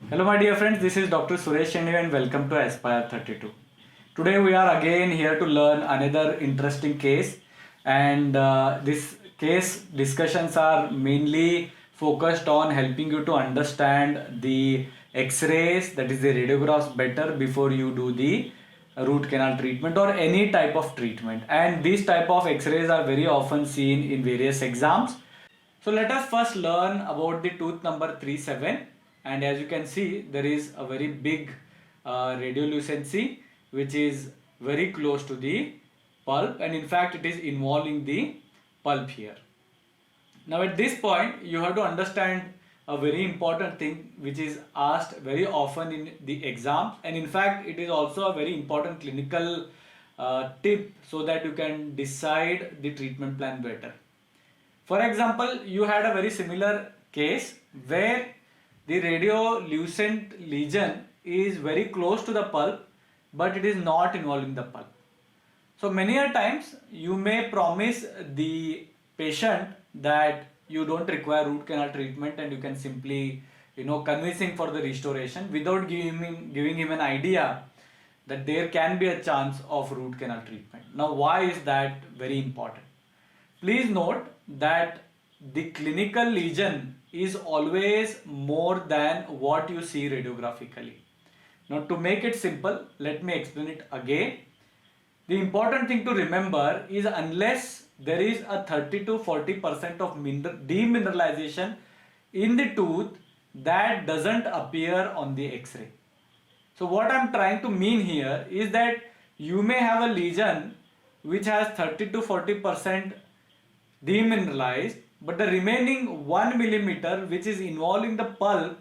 Hello my dear friends, this is Dr. Suresh Chendu and welcome to Aspire 32. Today we are again here to learn another interesting case, and this case discussions are mainly focused on helping you to understand the x-rays, that is the radiographs, better before you do the root canal treatment or any type of treatment. And these type of x-rays are very often seen in various exams. So let us first learn about the tooth number 37, and as you can see there is a very big radiolucency which is very close to the pulp, and in fact it is involving the pulp here. Now at this point you have to understand a very important thing which is asked very often in the exams, and in fact it is also a very important clinical tip so that you can decide the treatment plan better. For example, you had a very similar case where the radiolucent lesion is very close to the pulp but it is not involving the pulp. So many a times you may promise the patient that you don't require root canal treatment and you can simply convincing for the restoration without giving him an idea that there can be a chance of root canal treatment. Now why is that very important? Please note that the clinical lesion is always more than what you see radiographically. Now to make it simple, let me explain it again. The important thing to remember is unless there is a 30 to 40% of demineralization in the tooth, that doesn't appear on the x-ray. So what I am trying to mean here is that you may have a lesion which has 30 to 40% demineralized, but the remaining 1 millimeter which is involving the pulp,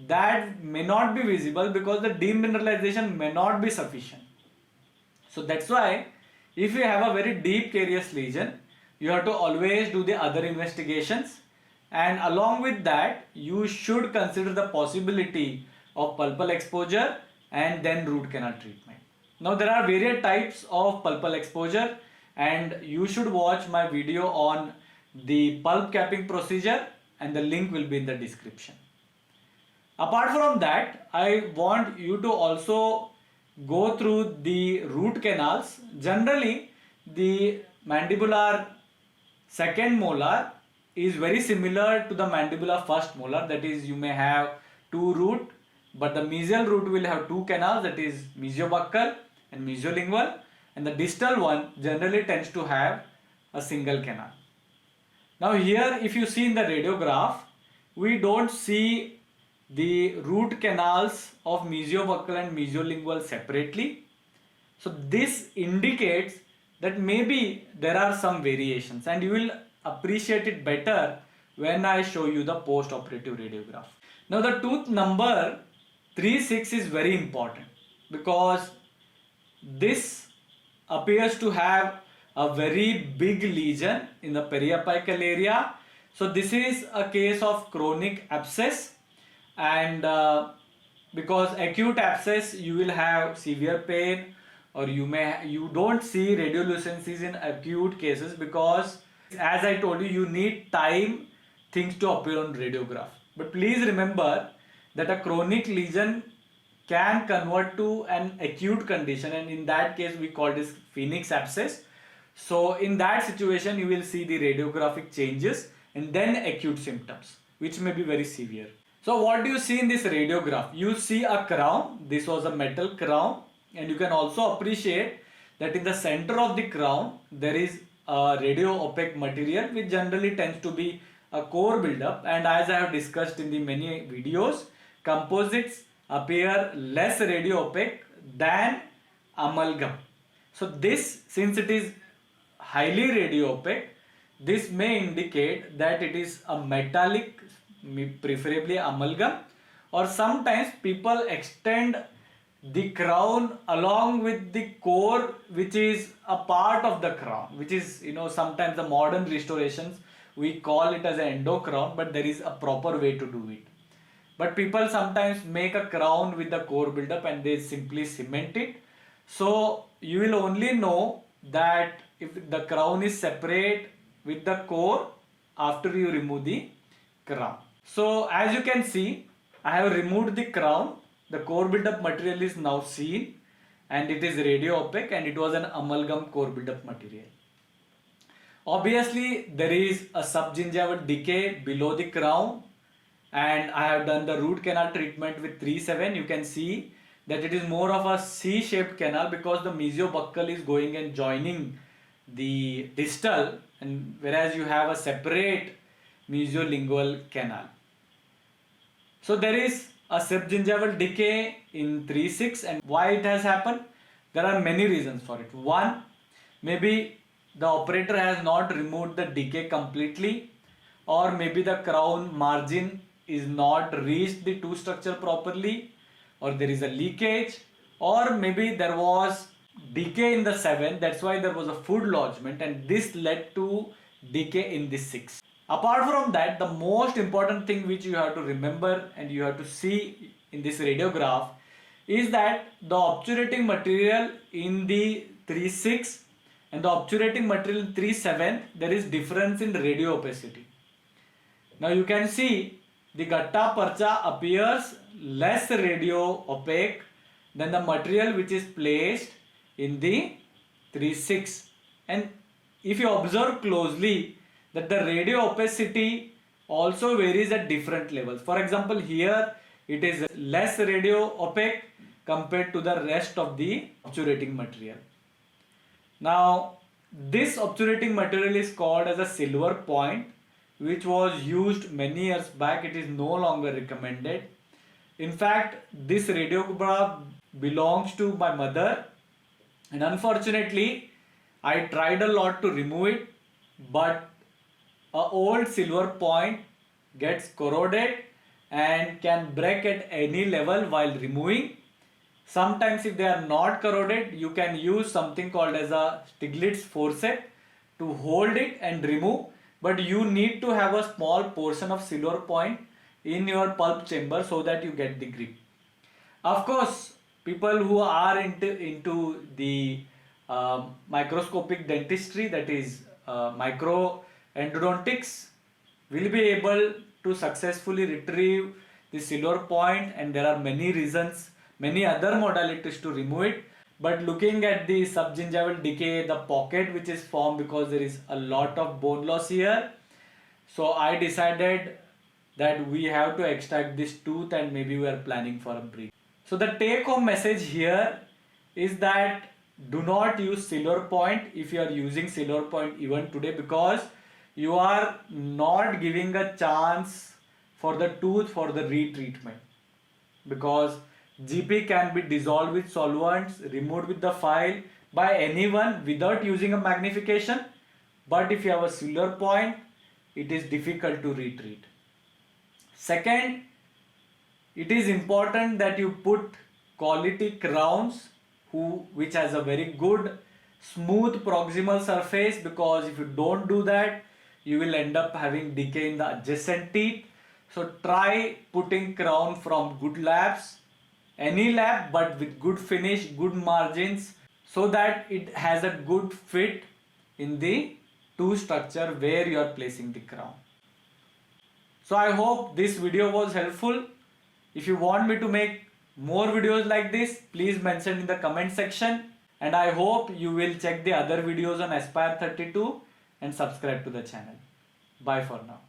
that may not be visible because the demineralization may not be sufficient. So that's why if you have a very deep carious lesion, you have to always do the other investigations, and along with that you should consider the possibility of pulpal exposure and then root canal treatment. Now there are various types of pulpal exposure, and you should watch my video on the pulp capping procedure and the link will be in the description. Apart from that, I want you to also go through the root canals. Generally, the mandibular second molar is very similar to the mandibular first molar, that is you may have two root, but the mesial root will have two canals, that is mesiobuccal and mesiolingual, and the distal one generally tends to have a single canal. Now here if you see in the radiograph, we don't see the root canals of mesiobuccal and mesiolingual separately. So this indicates that maybe there are some variations, and you will appreciate it better when I show you the post-operative radiograph. Now the tooth number 36 is very important because this appears to have a very big lesion in the periapical area. So this is a case of chronic abscess, and because acute abscess you will have severe pain, or you don't see radiolucencies in acute cases because as I told you, you need time things to appear on radiograph. But please remember that a chronic lesion can convert to an acute condition, and in that case we call this phoenix abscess. So in that situation you will see the radiographic changes and then acute symptoms which may be very severe. So what do you see in this radiograph? You see a crown. This was a metal crown, and you can also appreciate that in the center of the crown there is a radio opaque material which generally tends to be a core buildup, and as I have discussed in the many videos, composites appear less radio opaque than amalgam. So this, since it is highly radio opaque, this may indicate that it is a metallic, preferably amalgam, or sometimes people extend the crown along with the core which is a part of the crown, which is sometimes the modern restorations we call it as an endocrown, but there is a proper way to do it. But people sometimes make a crown with the core buildup and they simply cement it. So you will only know that if the crown is separate with the core after you remove the crown. So as you can see, I have removed the crown. The core build-up material is now seen, and it is radio opaque, and it was an amalgam core build-up material. Obviously, there is a subgingival decay below the crown, and I have done the root canal treatment with 3-7. You can see that it is more of a C-shaped canal because the mesiobuccal is going and joining the distal, and whereas you have a separate mesiolingual canal. So there is a subgingival decay in 3-6, and why it has happened? There are many reasons for it. One, maybe the operator has not removed the decay completely, or maybe the crown margin is not reached the tooth structure properly, or there is a leakage, or maybe there was decay in the 7, that's why there was a food lodgement, and this led to decay in the 6. Apart from that, the most important thing which you have to remember and you have to see in this radiograph is that the obturating material in the 3-6 and the obturating material in 3-7, there is difference in radio opacity. Now you can see the gutta percha appears less radio opaque than the material which is placed in the 3-6, and if you observe closely that the radio opacity also varies at different levels. For example, here it is less radio opaque compared to the rest of the obturating material. Now this obturating material is called as a silver point, which was used many years back. It is no longer recommended. In fact, this radiograph belongs to my mother, and unfortunately I tried a lot to remove it, but an old silver point gets corroded and can break at any level while removing. Sometimes if they are not corroded, you can use something called as a Stiglitz forceps to hold it and remove, but you need to have a small portion of silver point in your pulp chamber so that you get the grip. Of course, people who are into the microscopic dentistry, that is micro endodontics, will be able to successfully retrieve the silver point, and there are many reasons, many other modalities to remove it. But looking at the subgingival decay, the pocket which is formed because there is a lot of bone loss here, so I decided that we have to extract this tooth, and maybe we are planning for a break. So the take home message here is that do not use silver point if you are using silver point even today, because you are not giving a chance for the tooth for the retreatment, because GP can be dissolved with solvents, removed with the file by anyone without using a magnification, but if you have a silver point, it is difficult to retreat. Second, it is important that you put quality crowns which has a very good smooth proximal surface, because if you don't do that, you will end up having decay in the adjacent teeth. So try putting crown from good labs, any lab, but with good finish, good margins, so that it has a good fit in the tooth structure where you are placing the crown. So I hope this video was helpful. If you want me to make more videos like this, please mention in the comment section, and I hope you will check the other videos on Aspire 32 and subscribe to the channel. Bye for now.